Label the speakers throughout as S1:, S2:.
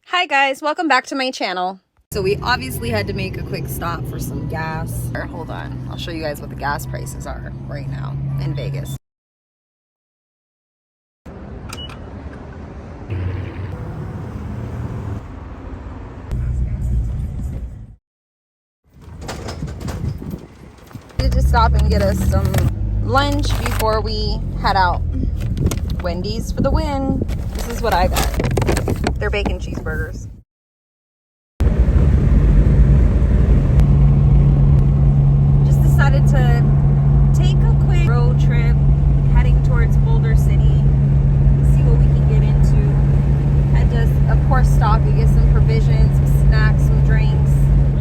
S1: Hi guys, welcome back to my channel. So we obviously had to make a quick stop for some gas. Hold on, I'll show you guys what the gas prices are right now in Vegas. We had to stop and get us some lunch before we head out. Wendy's for the win. This is what I got. They're bacon cheeseburgers. Just decided to take a quick road trip heading towards Boulder City. See what we can get into. Had to, of course, stop and get some provisions, some snacks, some drinks.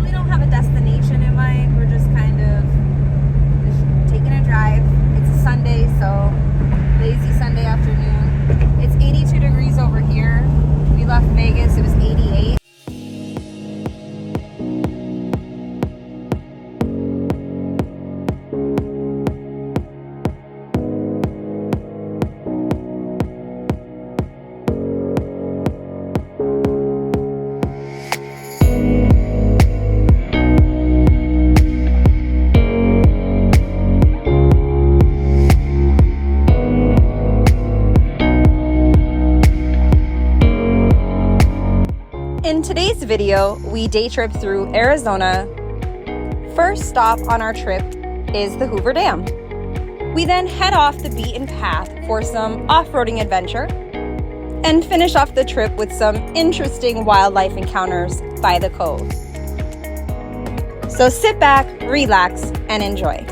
S1: Really don't have a destination in mind. We're just kind of just taking a drive. It's a Sunday, so lazy Sunday afternoon. It's 82 degrees over here. We left Vegas, it was 88. In today's video, we day trip through Arizona. First stop on our trip is the Hoover Dam. We then head off the beaten path for some off-roading adventure and finish off the trip with some interesting wildlife encounters by the cove. So sit back, relax, and enjoy.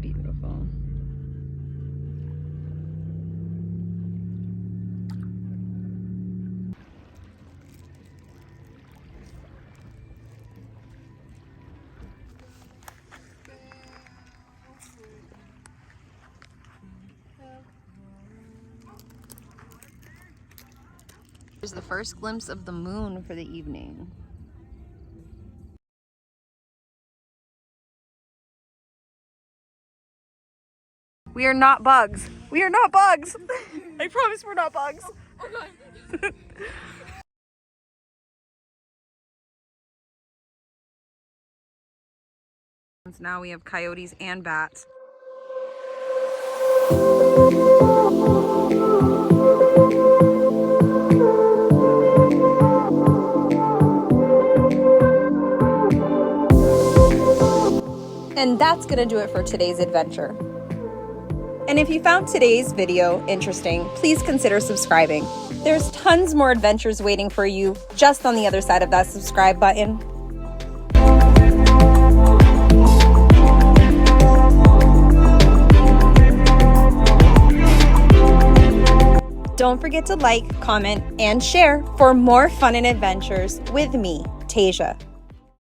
S1: beautiful. Here's the first glimpse of the moon for the evening. We are not bugs. We are not bugs. I promise we're not bugs. Now we have coyotes and bats. And that's gonna do it for today's adventure. And if you found today's video interesting, please consider subscribing. There's tons more adventures waiting for you just on the other side of that subscribe button. Don't forget to like, comment, and share for more fun and adventures with me, Tashia.